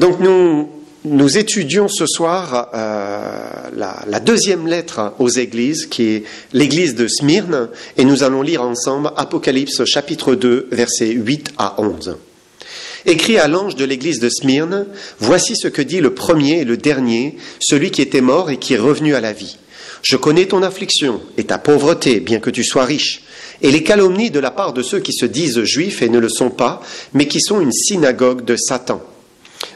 Donc nous étudions ce soir la deuxième lettre aux églises, qui est l'église de Smyrne, et nous allons lire ensemble Apocalypse chapitre 2, versets 8 à 11. Écrit à l'ange de l'église de Smyrne, voici ce que dit le premier et le dernier, celui qui était mort et qui est revenu à la vie. Je connais ton affliction et ta pauvreté, bien que tu sois riche, et les calomnies de la part de ceux qui se disent juifs et ne le sont pas, mais qui sont une synagogue de Satan.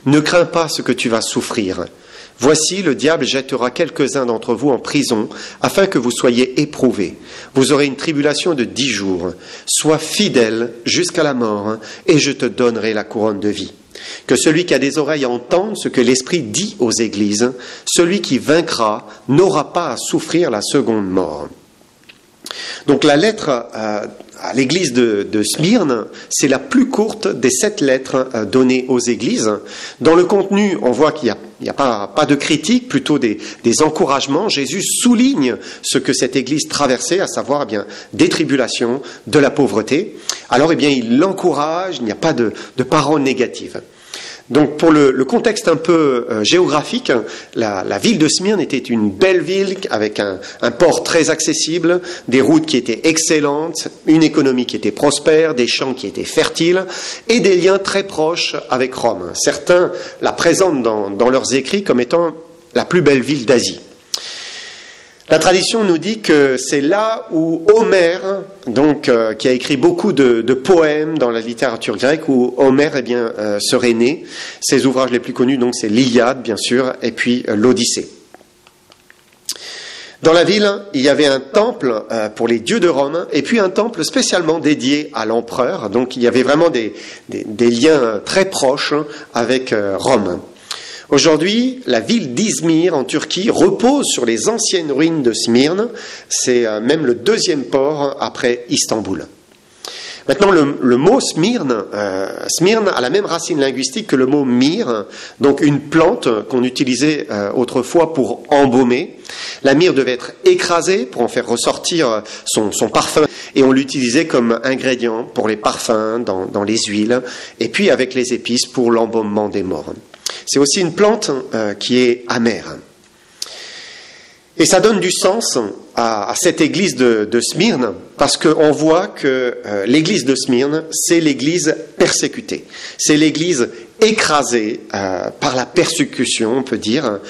Ne crains pas ce que tu vas souffrir. Voici, le diable jettera quelques-uns d'entre vous en prison, afin que vous soyez éprouvés. Vous aurez une tribulation de 10 jours. Sois fidèle jusqu'à la mort, et je te donnerai la couronne de vie. Que celui qui a des oreilles entende ce que l'Esprit dit aux églises. Celui qui vaincra n'aura pas à souffrir la seconde mort. Donc la lettre à l'église de Smyrne, c'est la plus courte des 7 lettres données aux églises. Dans le contenu, on voit qu'il n'y a pas de critique, plutôt des encouragements. Jésus souligne ce que cette église traversait, à savoir des tribulations, de la pauvreté. Alors il l'encourage, il n'y a pas de paroles négatives. Donc pour le contexte un peu géographique, la ville de Smyrne était une belle ville avec un port très accessible, des routes qui étaient excellentes, une économie qui était prospère, des champs qui étaient fertiles et des liens très proches avec Rome. Certains la présentent dans leurs écrits comme étant la plus belle ville d'Asie. La tradition nous dit que c'est là où Homère, qui a écrit beaucoup de poèmes dans la littérature grecque, où Homère serait né. Ses ouvrages les plus connus, c'est l'Iliade, bien sûr, et puis l'Odyssée. Dans la ville, il y avait un temple pour les dieux de Rome, et puis un temple spécialement dédié à l'empereur. Donc il y avait vraiment des liens très proches avec Rome. Aujourd'hui, la ville d'Izmir en Turquie repose sur les anciennes ruines de Smyrne. C'est même le deuxième port après Istanbul. Maintenant, le mot Smyrne a la même racine linguistique que le mot myrrhe, donc une plante qu'on utilisait autrefois pour embaumer. La myrrhe devait être écrasée pour en faire ressortir son parfum, et on l'utilisait comme ingrédient pour les parfums, dans les huiles, et puis avec les épices pour l'embaumement des morts. C'est aussi une plante qui est amère. Et ça donne du sens à cette église de Smyrne, parce qu'on voit que l'église de Smyrne, c'est l'église persécutée. C'est l'église écrasée par la persécution, on peut dire.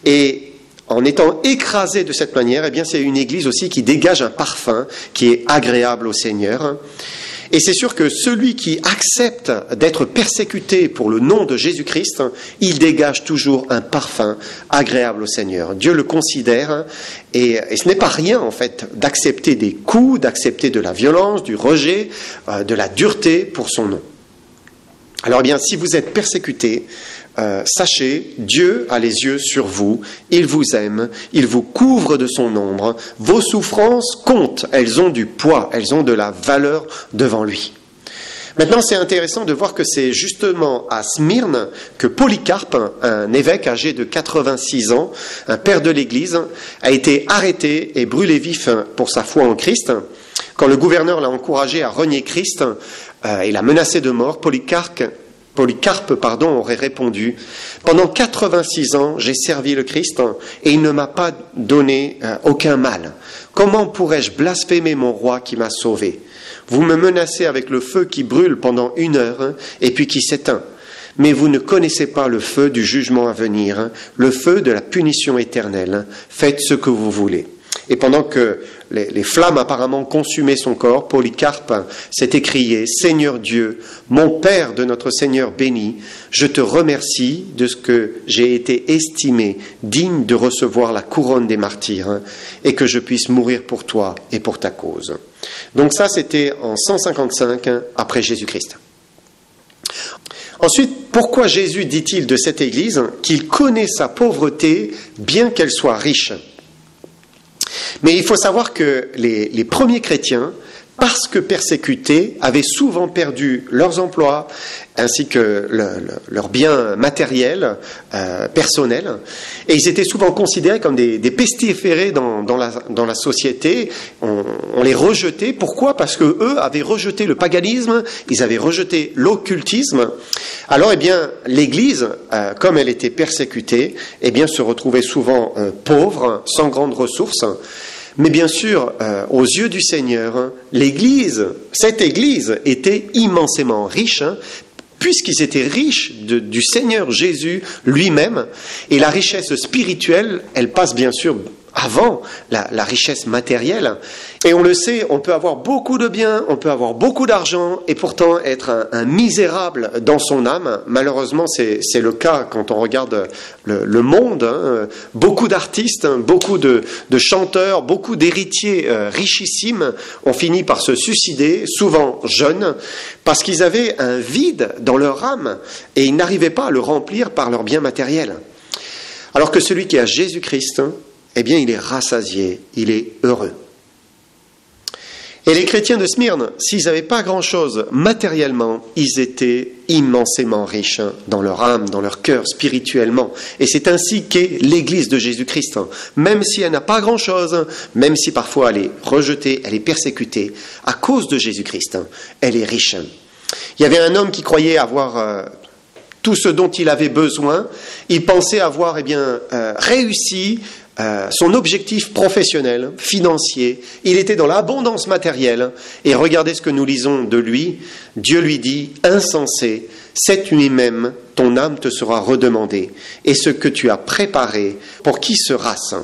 Et en étant écrasée de cette manière, c'est une église aussi qui dégage un parfum qui est agréable au Seigneur. Et c'est sûr que celui qui accepte d'être persécuté pour le nom de Jésus-Christ, il dégage toujours un parfum agréable au Seigneur. Dieu le considère, et ce n'est pas rien en fait d'accepter des coups, d'accepter de la violence, du rejet, de la dureté pour son nom. Alors si vous êtes persécuté, sachez, Dieu a les yeux sur vous, il vous aime, il vous couvre de son ombre, vos souffrances comptent, elles ont du poids, elles ont de la valeur devant lui. Maintenant, c'est intéressant de voir que c'est justement à Smyrne que Polycarpe, un évêque âgé de 86 ans, un père de l'Église, a été arrêté et brûlé vif pour sa foi en Christ. Quand le gouverneur l'a encouragé à renier Christ et l'a menacé de mort, Polycarpe aurait répondu « Pendant 86 ans, j'ai servi le Christ et il ne m'a pas donné aucun mal. Comment pourrais-je blasphémer mon roi qui m'a sauvé ? Vous me menacez avec le feu qui brûle pendant 1 heure et puis qui s'éteint. Mais vous ne connaissez pas le feu du jugement à venir, le feu de la punition éternelle. Faites ce que vous voulez. » Et pendant que les flammes apparemment consumaient son corps, Polycarpe s'est écrié « Seigneur Dieu, mon Père de notre Seigneur béni, je te remercie de ce que j'ai été estimé digne de recevoir la couronne des martyrs et que je puisse mourir pour toi et pour ta cause. » Donc ça, c'était en 155 après Jésus-Christ. Ensuite, pourquoi Jésus dit-il de cette Église qu'il connaît sa pauvreté bien qu'elle soit riche ? Mais il faut savoir que les premiers chrétiens parce que persécutés, avaient souvent perdu leurs emplois ainsi que leurs biens matériels, personnels. Et ils étaient souvent considérés comme des pestiférés dans la société. On les rejetait. Pourquoi ? Parce qu'eux avaient rejeté le paganisme, ils avaient rejeté l'occultisme. Alors, l'Église, comme elle était persécutée, se retrouvait souvent pauvre, sans grandes ressources. Mais bien sûr, aux yeux du Seigneur, cette Église était immensément riche, puisqu'ils étaient riches du Seigneur Jésus lui-même. Et la richesse spirituelle, elle passe bien sûr avant la richesse matérielle. Et on le sait, on peut avoir beaucoup de biens, on peut avoir beaucoup d'argent, et pourtant être un misérable dans son âme. Malheureusement, c'est le cas quand on regarde le monde. Beaucoup d'artistes, beaucoup de chanteurs, beaucoup d'héritiers richissimes ont fini par se suicider, souvent jeunes, parce qu'ils avaient un vide dans leur âme, et ils n'arrivaient pas à le remplir par leurs biens matériels. Alors que celui qui a Jésus-Christ, il est rassasié, il est heureux. Et les chrétiens de Smyrne, s'ils n'avaient pas grand-chose matériellement, ils étaient immensément riches dans leur âme, dans leur cœur, spirituellement. Et c'est ainsi qu'est l'Église de Jésus-Christ. Même si elle n'a pas grand-chose, même si parfois elle est rejetée, elle est persécutée, à cause de Jésus-Christ, elle est riche. Il y avait un homme qui croyait avoir tout ce dont il avait besoin. Il pensait avoir réussi son objectif professionnel, financier. Il était dans l'abondance matérielle. Et regardez ce que nous lisons de lui. Dieu lui dit, insensé, cette nuit même, ton âme te sera redemandée. Et ce que tu as préparé, pour qui sera-ce ?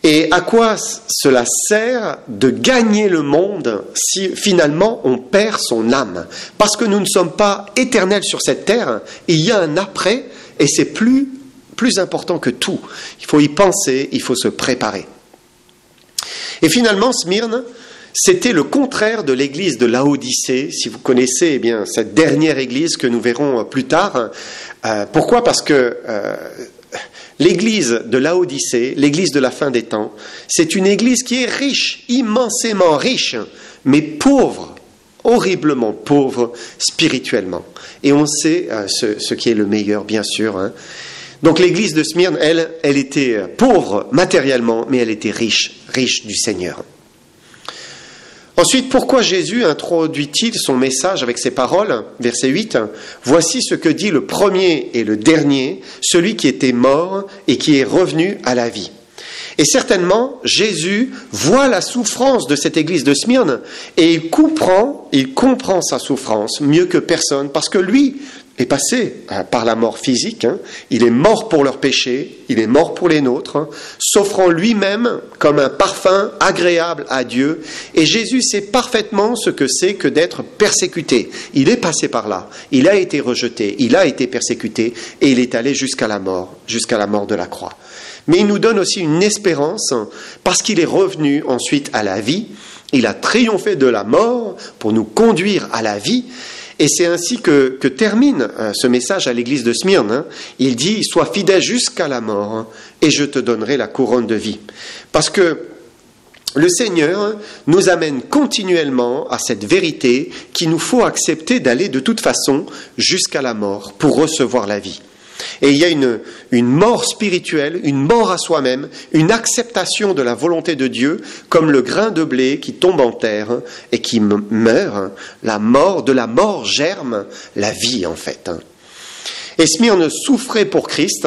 Et à quoi cela sert de gagner le monde si finalement on perd son âme ? Parce que nous ne sommes pas éternels sur cette terre, il y a un après, et c'est plus important que tout. Il faut y penser, il faut se préparer. Et finalement, Smyrne, c'était le contraire de l'église de Laodicée, si vous connaissez cette dernière église que nous verrons plus tard. Pourquoi ? Parce que l'église de Laodicée, l'église de la fin des temps, c'est une église qui est riche, immensément riche, mais pauvre, horriblement pauvre spirituellement. Et on sait ce qui est le meilleur, bien sûr. Donc l'église de Smyrne, elle était pauvre matériellement, mais elle était riche du Seigneur. Ensuite, pourquoi Jésus introduit-il son message avec ces paroles ? Verset 8, « Voici ce que dit le premier et le dernier, celui qui était mort et qui est revenu à la vie. » Et certainement, Jésus voit la souffrance de cette église de Smyrne et il comprend sa souffrance mieux que personne, parce que lui est passé par la mort physique, il est mort pour leurs péchés, il est mort pour les nôtres, s'offrant lui-même comme un parfum agréable à Dieu. Et Jésus sait parfaitement ce que c'est que d'être persécuté. Il est passé par là, il a été rejeté, il a été persécuté et il est allé jusqu'à la mort de la croix. Mais il nous donne aussi une espérance parce qu'il est revenu ensuite à la vie. Il a triomphé de la mort pour nous conduire à la vie. Et c'est ainsi que termine ce message à l'église de Smyrne. Il dit « Sois fidèle jusqu'à la mort et je te donnerai la couronne de vie. » Parce que le Seigneur nous amène continuellement à cette vérité qu'il nous faut accepter d'aller de toute façon jusqu'à la mort pour recevoir la vie. Et il y a une mort spirituelle, une mort à soi-même, une acceptation de la volonté de Dieu, comme le grain de blé qui tombe en terre et qui meurt. De la mort germe la vie, en fait. Et Smyrne souffrait pour Christ,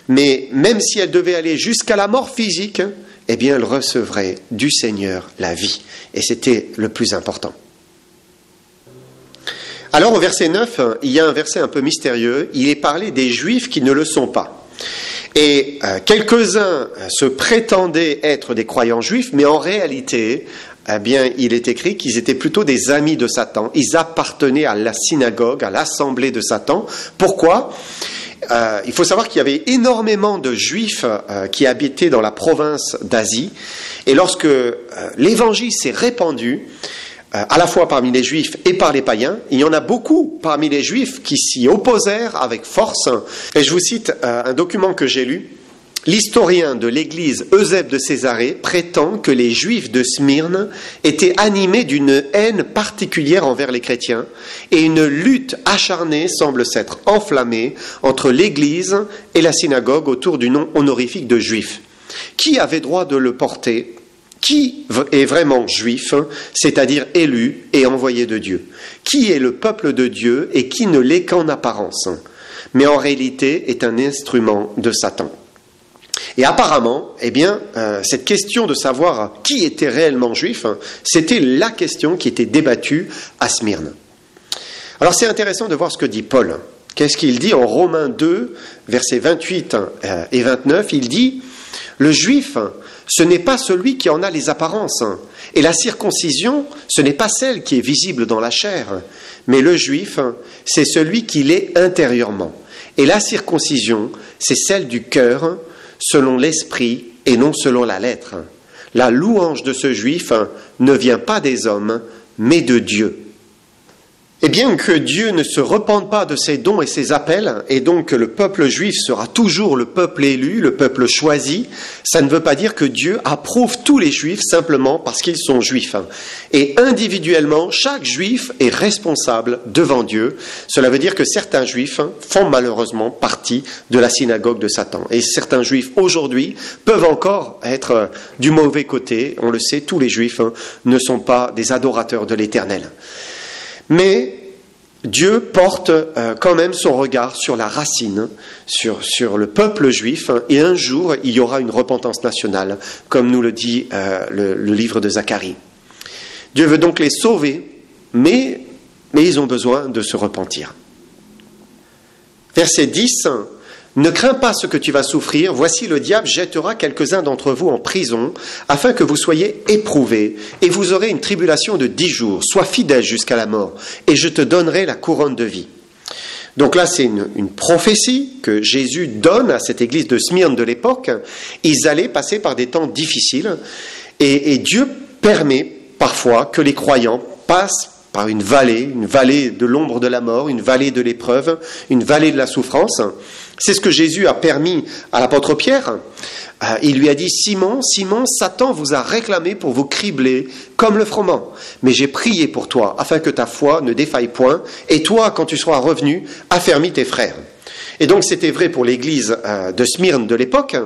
mais même si elle devait aller jusqu'à la mort physique, elle recevrait du Seigneur la vie. Et c'était le plus important. Alors au verset 9, il y a un verset un peu mystérieux, il est parlé des Juifs qui ne le sont pas. Et quelques-uns se prétendaient être des croyants juifs, mais en réalité, il est écrit qu'ils étaient plutôt des amis de Satan. Ils appartenaient à la synagogue, à l'assemblée de Satan. Pourquoi ? Il faut savoir qu'il y avait énormément de Juifs qui habitaient dans la province d'Asie. Et lorsque l'évangile s'est répandu, à la fois parmi les Juifs et par les païens, il y en a beaucoup parmi les Juifs qui s'y opposèrent avec force. Et je vous cite un document que j'ai lu. L'historien de l'église Eusèbe de Césarée prétend que les Juifs de Smyrne étaient animés d'une haine particulière envers les chrétiens et une lutte acharnée semble s'être enflammée entre l'église et la synagogue autour du nom honorifique de Juif. Qui avait droit de le porter ? Qui est vraiment juif, c'est-à-dire élu et envoyé de Dieu ? Qui est le peuple de Dieu et qui ne l'est qu'en apparence, mais en réalité est un instrument de Satan ? Et apparemment, cette question de savoir qui était réellement juif, c'était la question qui était débattue à Smyrne. Alors c'est intéressant de voir ce que dit Paul. Qu'est-ce qu'il dit en Romains 2, versets 28 et 29 ? Il dit « Le juif, ce n'est pas celui qui en a les apparences, et la circoncision, ce n'est pas celle qui est visible dans la chair, mais le juif, c'est celui qui l'est intérieurement. Et la circoncision, c'est celle du cœur, selon l'esprit et non selon la lettre. La louange de ce juif ne vient pas des hommes, mais de Dieu. » Et bien que Dieu ne se repente pas de ses dons et ses appels, et donc que le peuple juif sera toujours le peuple élu, le peuple choisi, ça ne veut pas dire que Dieu approuve tous les juifs simplement parce qu'ils sont juifs. Et individuellement, chaque juif est responsable devant Dieu. Cela veut dire que certains juifs font malheureusement partie de la synagogue de Satan. Et certains juifs aujourd'hui peuvent encore être du mauvais côté. On le sait, tous les juifs ne sont pas des adorateurs de l'Éternel. Mais Dieu porte quand même son regard sur la racine, sur le peuple juif, et un jour, il y aura une repentance nationale, comme nous le dit le livre de Zacharie. Dieu veut donc les sauver, mais ils ont besoin de se repentir. Verset 10, « Ne crains pas ce que tu vas souffrir, voici le diable jettera quelques-uns d'entre vous en prison, afin que vous soyez éprouvés, et vous aurez une tribulation de 10 jours. Sois fidèle jusqu'à la mort, et je te donnerai la couronne de vie. » Donc là, c'est une prophétie que Jésus donne à cette église de Smyrne de l'époque. Ils allaient passer par des temps difficiles, et Dieu permet parfois que les croyants passent par une vallée de l'ombre de la mort, une vallée de l'épreuve, une vallée de la souffrance. C'est ce que Jésus a permis à l'apôtre Pierre. Il lui a dit « Simon, Simon, Satan vous a réclamé pour vous cribler comme le froment. Mais j'ai prié pour toi, afin que ta foi ne défaille point. Et toi, quand tu seras revenu, affermis tes frères. » Et donc c'était vrai pour l'église de Smyrne de l'époque,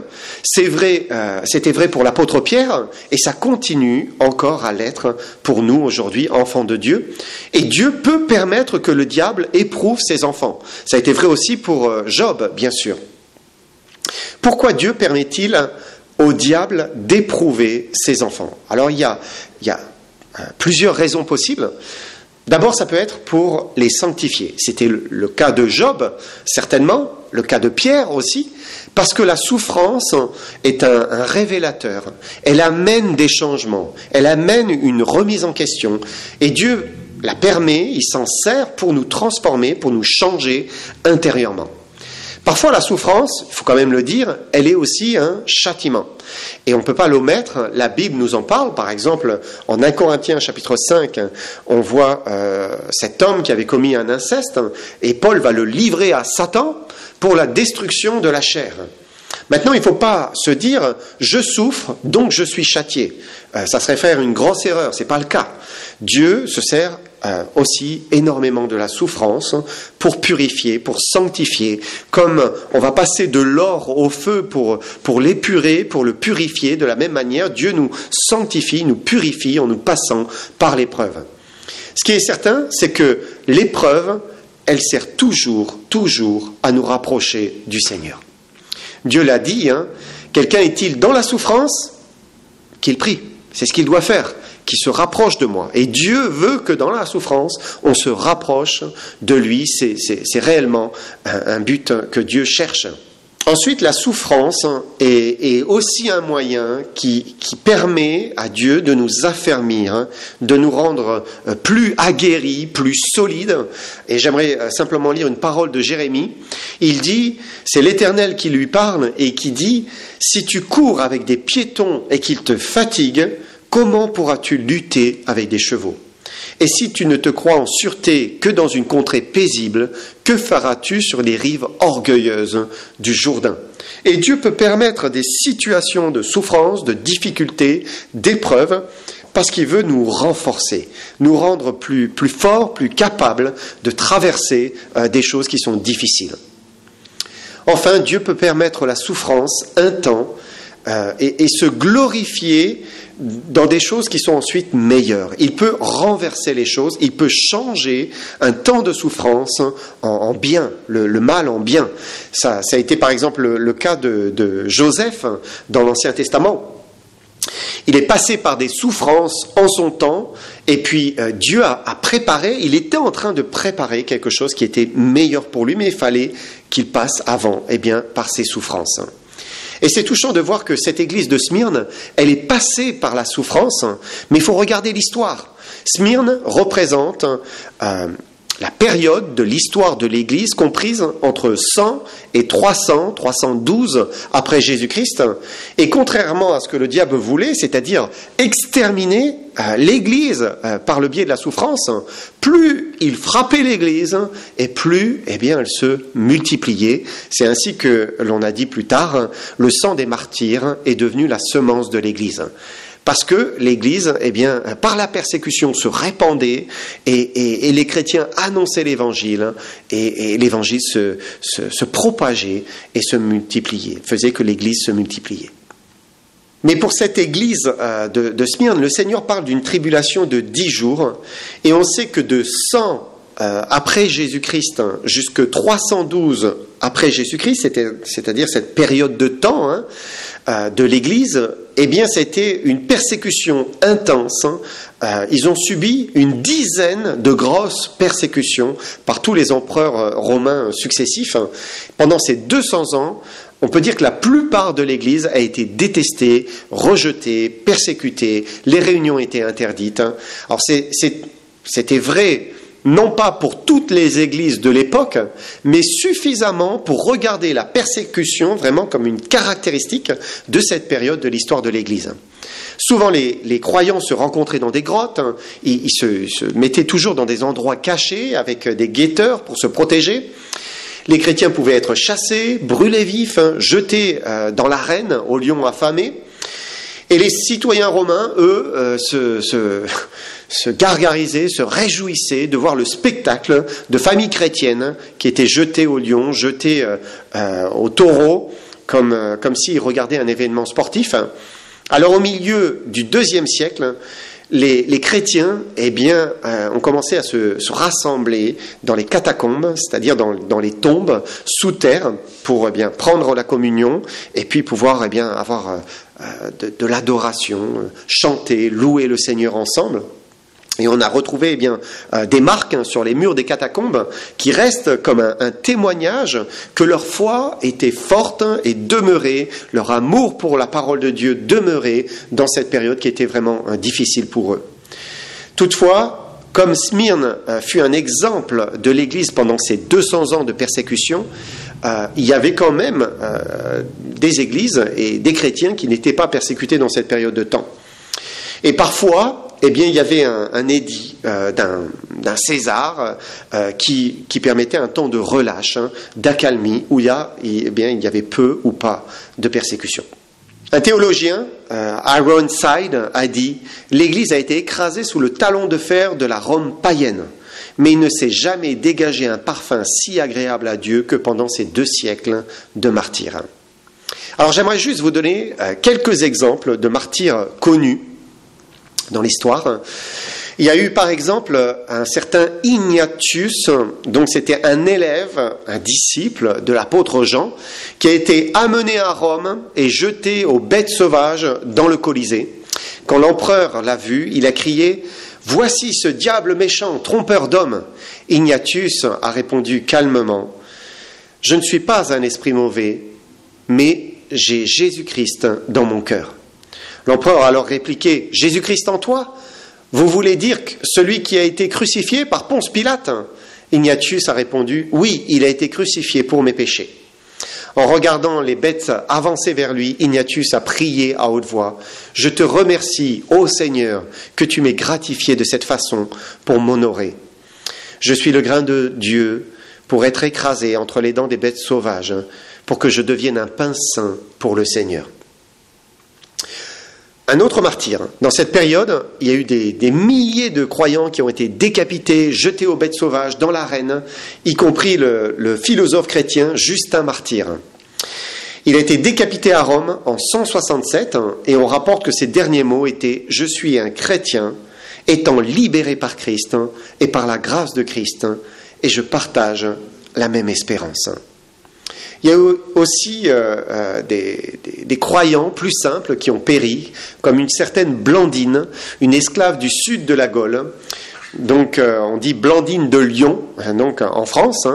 c'était vrai pour l'apôtre Pierre, et ça continue encore à l'être pour nous aujourd'hui, enfants de Dieu. Et Dieu peut permettre que le diable éprouve ses enfants. Ça a été vrai aussi pour Job, bien sûr. Pourquoi Dieu permet-il au diable d'éprouver ses enfants ? Alors il y a plusieurs raisons possibles. D'abord, ça peut être pour les sanctifier. C'était le cas de Job, certainement, le cas de Pierre aussi, parce que la souffrance est un révélateur. Elle amène des changements, elle amène une remise en question. Et Dieu la permet, il s'en sert pour nous transformer, pour nous changer intérieurement. Parfois, la souffrance, il faut quand même le dire, elle est aussi un châtiment. Et on ne peut pas l'omettre, la Bible nous en parle. Par exemple, en 1 Corinthiens chapitre 5, on voit cet homme qui avait commis un inceste, et Paul va le livrer à Satan pour la destruction de la chair. Maintenant, il ne faut pas se dire « je souffre, donc je suis châtié ». Ça serait faire une grosse erreur, ce n'est pas le cas. Dieu se sert aussi énormément de la souffrance pour purifier, pour sanctifier. Comme on va passer de l'or au feu pour l'épurer, pour le purifier, de la même manière, Dieu nous sanctifie, nous purifie en nous passant par l'épreuve. Ce qui est certain, c'est que l'épreuve, elle sert toujours à nous rapprocher du Seigneur. Dieu l'a dit, quelqu'un est-il dans la souffrance ? Qu'il prie, c'est ce qu'il doit faire, qu'il se rapproche de moi. Et Dieu veut que dans la souffrance, on se rapproche de lui, c'est réellement un but que Dieu cherche. Ensuite, la souffrance est aussi un moyen qui permet à Dieu de nous affermir, de nous rendre plus aguerris, plus solides. Et j'aimerais simplement lire une parole de Jérémie. Il dit, c'est l'Éternel qui lui parle et qui dit, « Si tu cours avec des piétons et qu'ils te fatiguent, comment pourras-tu lutter avec des chevaux ? Et si tu ne te crois en sûreté que dans une contrée paisible, que feras-tu sur les rives orgueilleuses du Jourdain? Et Dieu peut permettre des situations de souffrance, de difficultés, d'épreuves, parce qu'il veut nous renforcer, nous rendre plus forts, plus capables de traverser des choses qui sont difficiles. Enfin, Dieu peut permettre la souffrance un temps et se glorifier dans des choses qui sont ensuite meilleures. Il peut renverser les choses, il peut changer un temps de souffrance en bien, le mal en bien. Ça a été par exemple le cas de Joseph dans l'Ancien Testament. Il est passé par des souffrances en son temps, et puis Dieu a préparé, il était en train de préparer quelque chose qui était meilleur pour lui, mais il fallait qu'il passe avant, par ces souffrances. Et c'est touchant de voir que cette église de Smyrne, elle est passée par la souffrance, mais il faut regarder l'histoire. Smyrne représente la période de l'histoire de l'Église comprise entre 100 et 312 après Jésus-Christ. Et contrairement à ce que le diable voulait, c'est-à-dire exterminer l'Église par le biais de la souffrance, plus il frappait l'Église et plus elle se multipliait. C'est ainsi que l'on a dit plus tard, le sang des martyrs est devenu la semence de l'Église. Parce que l'Église, par la persécution, se répandait et les chrétiens annonçaient l'Évangile et l'Évangile se propageait et se multipliait, faisait que l'Église se multipliait. Mais pour cette Église de Smyrne, le Seigneur parle d'une tribulation de 10 jours et on sait que de 100 après Jésus-Christ jusque 312 après Jésus-Christ, c'est-à-dire cette période de temps de l'Église, c'était une persécution intense. Ils ont subi une dizaine de grosses persécutions par tous les empereurs romains successifs. Pendant ces 200 ans, on peut dire que la plupart de l'Église a été détestée, rejetée, persécutée. Les réunions étaient interdites. Alors c'était vrai, non pas pour toutes les églises de l'époque, mais suffisamment pour regarder la persécution vraiment comme une caractéristique de cette période de l'histoire de l'Église. Souvent, les croyants se rencontraient dans des grottes, ils se mettaient toujours dans des endroits cachés avec des guetteurs pour se protéger. Les chrétiens pouvaient être chassés, brûlés vifs, jetés dans l'arène aux lions affamés. Et les citoyens romains, eux, se gargarisaient, se réjouissaient de voir le spectacle de familles chrétiennes qui étaient jetées aux lions, jetées aux taureaux, comme s'ils regardaient un événement sportif. Alors au milieu du IIe siècle, les chrétiens ont commencé à se rassembler dans les catacombes, c'est-à-dire dans les tombes sous terre, pour prendre la communion et puis pouvoir avoir de l'adoration, chanter, louer le Seigneur ensemble. Et on a retrouvé des marques sur les murs des catacombes qui restent comme un témoignage que leur foi était forte et demeurait, leur amour pour la parole de Dieu demeurait dans cette période qui était vraiment difficile pour eux. Toutefois, comme Smyrne fut un exemple de l'Église pendant ces 200 ans de persécution, il y avait quand même des églises et des chrétiens qui n'étaient pas persécutés dans cette période de temps. Et parfois, il y avait un édit d'un César qui permettait un temps de relâche, d'accalmie, où il y avait peu ou pas de persécution. Un théologien, Ironside, a dit « L'Église a été écrasée sous le talon de fer de la Rome païenne, mais il ne s'est jamais dégagé un parfum si agréable à Dieu que pendant ces 2 siècles de martyrs. » Alors j'aimerais juste vous donner quelques exemples de martyrs connus dans l'histoire. Il y a eu par exemple un certain Ignatius, donc c'était un élève, un disciple de l'apôtre Jean, qui a été amené à Rome et jeté aux bêtes sauvages dans le Colisée. Quand l'empereur l'a vu, il a crié « Voici ce diable méchant, trompeur d'hommes !» Ignatius a répondu calmement « Je ne suis pas un esprit mauvais, mais j'ai Jésus-Christ dans mon cœur. » L'empereur a alors répliqué « Jésus-Christ en toi ? Vous voulez dire que celui qui a été crucifié par Ponce Pilate ?» Ignatius a répondu « Oui, il a été crucifié pour mes péchés. » En regardant les bêtes avancer vers lui, Ignatius a prié à haute voix. « Je te remercie, ô Seigneur, que tu m'aies gratifié de cette façon pour m'honorer. Je suis le grain de Dieu pour être écrasé entre les dents des bêtes sauvages, pour que je devienne un pain saint pour le Seigneur. » Un autre martyr. Dans cette période, il y a eu des milliers de croyants qui ont été décapités, jetés aux bêtes sauvages dans l'arène, y compris le philosophe chrétien Justin Martyr. Il a été décapité à Rome en 167 et on rapporte que ses derniers mots étaient « Je suis un chrétien, étant libéré par Christ et par la grâce de Christ, et je partage la même espérance. » Il y a eu aussi des croyants plus simples qui ont péri, comme une certaine Blandine, une esclave du sud de la Gaule. Donc on dit Blandine de Lyon, donc en France.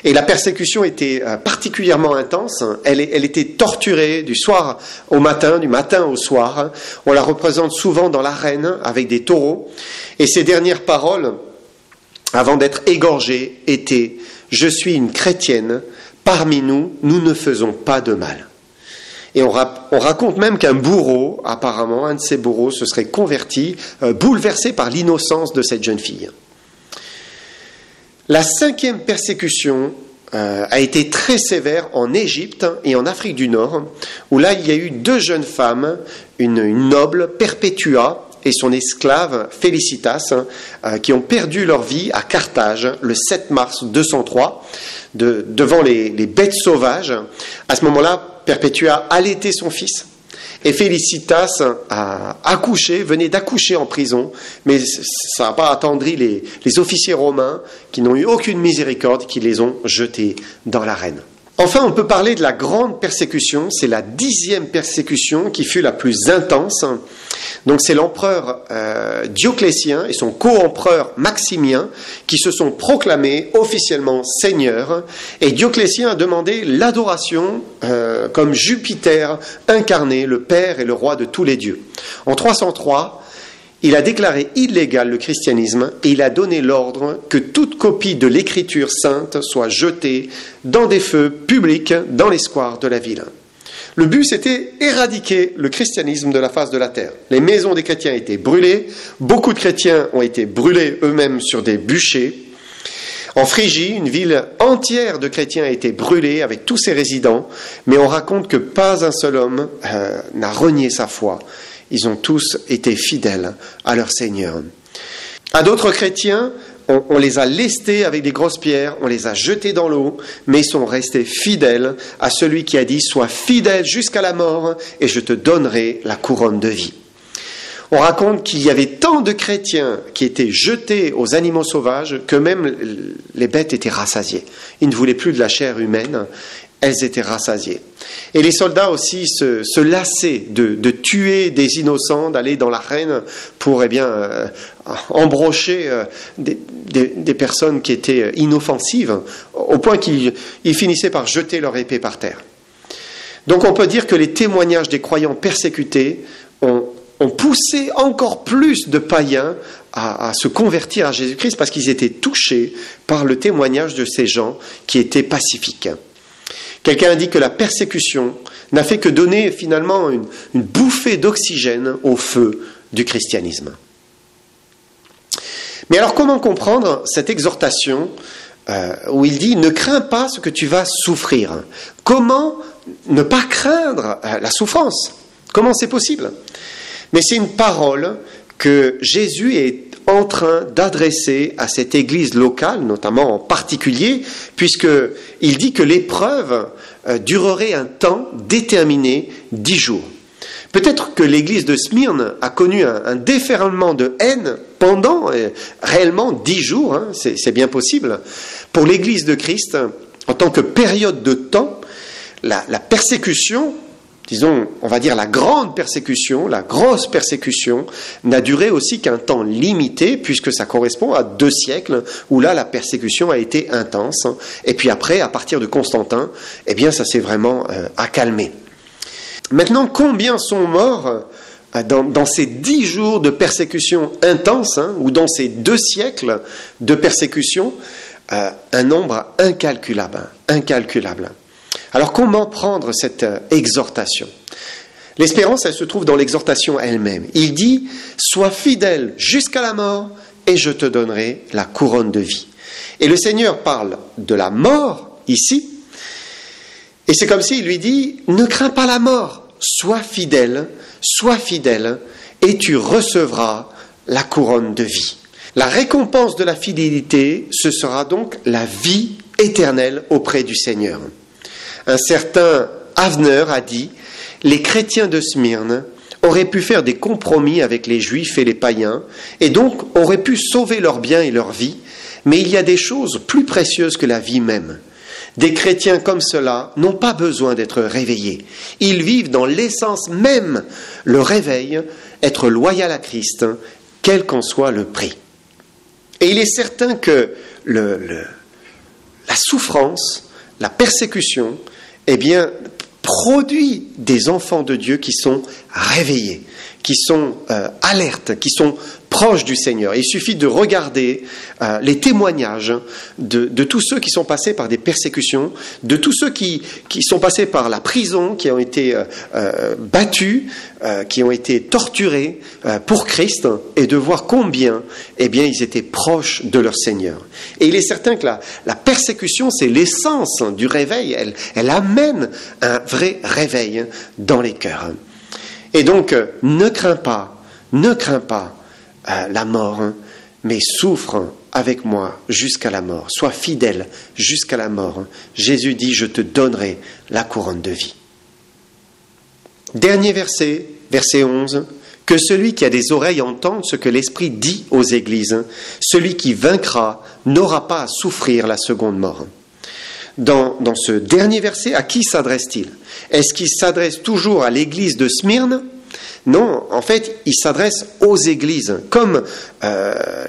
Et la persécution était particulièrement intense. Elle était torturée du soir au matin, du matin au soir. On la représente souvent dans l'arène avec des taureaux. Et ses dernières paroles, avant d'être égorgée, étaient « Je suis une chrétienne. Parmi nous, nous ne faisons pas de mal. » Et on raconte même qu'un bourreau, apparemment, un de ces bourreaux, se serait converti, bouleversé par l'innocence de cette jeune fille. La 5e persécution a été très sévère en Égypte et en Afrique du Nord, où là, il y a eu 2 jeunes femmes, une noble, Perpétua, et son esclave Félicitas, qui ont perdu leur vie à Carthage le 7 mars 203, devant les bêtes sauvages. À ce moment-là, Perpétua allaitait son fils. Et Félicitas venait d'accoucher en prison, mais ça n'a pas attendri les officiers romains qui n'ont eu aucune miséricorde, qui les ont jetés dans l'arène. Enfin, on peut parler de la grande persécution. C'est la 10e persécution qui fut la plus intense. Donc c'est l'empereur Dioclétien et son co-empereur Maximien qui se sont proclamés officiellement seigneurs. Et Dioclétien a demandé l'adoration comme Jupiter incarné, le Père et le Roi de tous les dieux. En 303, il a déclaré illégal le christianisme et il a donné l'ordre que toute copie de l'écriture sainte soit jetée dans des feux publics dans les squares de la ville. Le but, c'était éradiquer le christianisme de la face de la terre. Les maisons des chrétiens étaient brûlées, beaucoup de chrétiens ont été brûlés eux-mêmes sur des bûchers. En Phrygie, une ville entière de chrétiens a été brûlée avec tous ses résidents, mais on raconte que pas un seul homme n'a renié sa foi. Ils ont tous été fidèles à leur Seigneur. À d'autres chrétiens, on les a lestés avec des grosses pierres, on les a jetés dans l'eau, mais ils sont restés fidèles à celui qui a dit « Sois fidèle jusqu'à la mort et je te donnerai la couronne de vie ». On raconte qu'il y avait tant de chrétiens qui étaient jetés aux animaux sauvages que même les bêtes étaient rassasiées. Ils ne voulaient plus de la chair humaine, elles étaient rassasiées. Et les soldats aussi se lassaient de tuer des innocents, d'aller dans l'arène pour embrocher des personnes qui étaient inoffensives, au point qu'ils finissaient par jeter leur épée par terre. Donc on peut dire que les témoignages des croyants persécutés ont poussé encore plus de païens à se convertir à Jésus-Christ parce qu'ils étaient touchés par le témoignage de ces gens qui étaient pacifiques. Quelqu'un a dit que la persécution n'a fait que donner finalement une bouffée d'oxygène au feu du christianisme. Mais alors comment comprendre cette exhortation où il dit « Ne crains pas ce que tu vas souffrir ». Comment ne pas craindre la souffrance? Comment c'est possible? Mais c'est une parole que Jésus est en train d'adresser à cette église locale, notamment en particulier, puisqu'il dit que l'épreuve durerait un temps déterminé, 10 jours. Peut-être que l'église de Smyrne a connu un déferlement de haine pendant réellement 10 jours, c'est bien possible. Pour l'église de Christ, en tant que période de temps, la persécution, disons, on va dire la grande persécution, la grosse persécution, n'a duré aussi qu'un temps limité, puisque ça correspond à 2 siècles, où là, la persécution a été intense. Et puis après, à partir de Constantin, ça s'est vraiment accalmé. Maintenant, combien sont morts dans ces 10 jours de persécution intense, ou dans ces 2 siècles de persécution? Un nombre incalculable. Alors comment prendre cette exhortation ? L'espérance, elle se trouve dans l'exhortation elle-même. Il dit « Sois fidèle jusqu'à la mort et je te donnerai la couronne de vie ». Et le Seigneur parle de la mort ici. Et c'est comme s'il lui dit « Ne crains pas la mort, sois fidèle et tu recevras la couronne de vie ». La récompense de la fidélité, ce sera donc la vie éternelle auprès du Seigneur. Un certain Avner a dit « Les chrétiens de Smyrne auraient pu faire des compromis avec les Juifs et les païens, et donc auraient pu sauver leurs biens et leur vie, mais il y a des choses plus précieuses que la vie même. Des chrétiens comme cela n'ont pas besoin d'être réveillés. Ils vivent dans l'essence même, le réveil, être loyal à Christ, quel qu'en soit le prix. » Et il est certain que la souffrance, la persécution, produit des enfants de Dieu qui sont réveillés, qui sont alertes, qui sont proches du Seigneur. Il suffit de regarder les témoignages de tous ceux qui sont passés par des persécutions, de tous ceux qui sont passés par la prison, qui ont été battus, qui ont été torturés pour Christ, et de voir combien ils étaient proches de leur Seigneur. Et il est certain que la persécution, c'est l'essence du réveil. Elle amène un vrai réveil dans les cœurs. Et donc, ne crains pas la mort, mais souffre avec moi jusqu'à la mort. Sois fidèle jusqu'à la mort. Jésus dit, je te donnerai la couronne de vie. Dernier verset, verset 11. Que celui qui a des oreilles entende ce que l'Esprit dit aux églises. Celui qui vaincra n'aura pas à souffrir la seconde mort. Dans ce dernier verset, à qui s'adresse-t-il ? Est-ce qu'il s'adresse toujours à l'église de Smyrne ? Non, en fait, il s'adresse aux églises, comme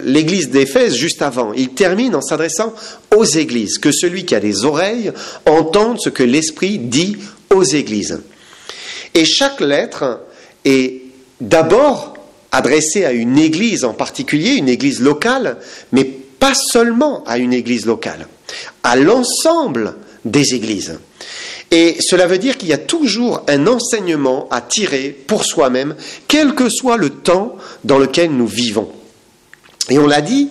l'église d'Éphèse juste avant. Il termine en s'adressant aux églises. Que celui qui a des oreilles entende ce que l'Esprit dit aux églises. Et chaque lettre est d'abord adressée à une église en particulier, une église locale, mais pas seulement à une église locale, à l'ensemble des églises. Et cela veut dire qu'il y a toujours un enseignement à tirer pour soi-même, quel que soit le temps dans lequel nous vivons. Et on l'a dit,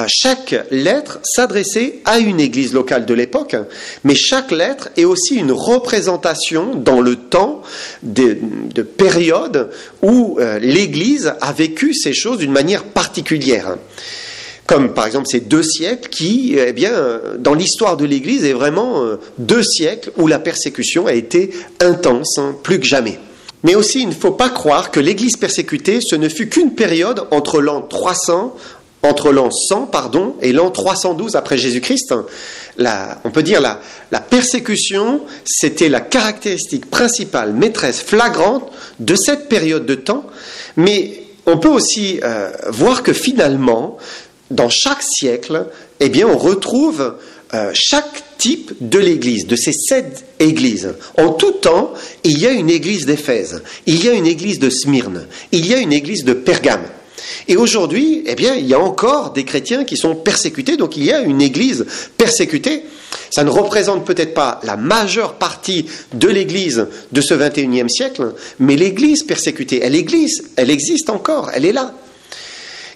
chaque lettre s'adressait à une église locale de l'époque, mais chaque lettre est aussi une représentation dans le temps de périodes où l'église a vécu ces choses d'une manière particulière. Comme par exemple ces 2 siècles qui, dans l'histoire de l'Église, est vraiment 2 siècles où la persécution a été intense, plus que jamais. Mais aussi, il ne faut pas croire que l'Église persécutée, ce ne fut qu'une période entre l'an 100 et l'an 312 après Jésus-Christ. On peut dire la persécution, c'était la caractéristique principale, maîtresse, flagrante de cette période de temps. Mais on peut aussi voir que finalement, dans chaque siècle, on retrouve chaque type de l'église, de ces 7 églises. En tout temps, il y a une église d'Éphèse, il y a une église de Smyrne, il y a une église de Pergame. Et aujourd'hui, il y a encore des chrétiens qui sont persécutés, donc il y a une église persécutée. Ça ne représente peut-être pas la majeure partie de l'église de ce 21e siècle, mais l'église persécutée, elle existe encore, elle est là.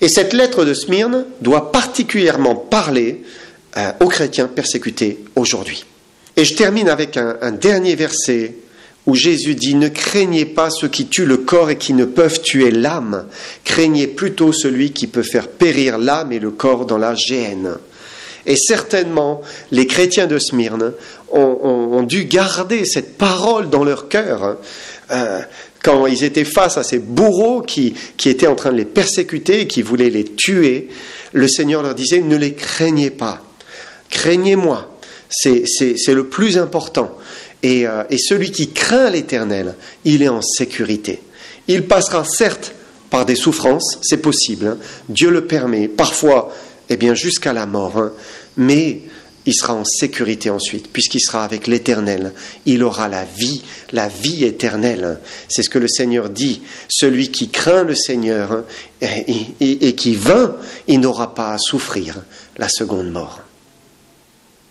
Et cette lettre de Smyrne doit particulièrement parler aux chrétiens persécutés aujourd'hui. Et je termine avec un dernier verset où Jésus dit « Ne craignez pas ceux qui tuent le corps et qui ne peuvent tuer l'âme. Craignez plutôt celui qui peut faire périr l'âme et le corps dans la géhenne. » Et certainement, les chrétiens de Smyrne ont dû garder cette parole dans leur cœur, quand ils étaient face à ces bourreaux qui étaient en train de les persécuter et qui voulaient les tuer. Le Seigneur leur disait « Ne les craignez pas, craignez-moi, c'est le plus important. » Et celui qui craint l'Éternel, il est en sécurité. Il passera certes par des souffrances, c'est possible, Dieu le permet, parfois jusqu'à la mort, mais il sera en sécurité ensuite, puisqu'il sera avec l'Éternel. Il aura la vie éternelle. C'est ce que le Seigneur dit. Celui qui craint le Seigneur et qui vainc, il n'aura pas à souffrir la seconde mort.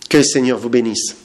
Que le Seigneur vous bénisse.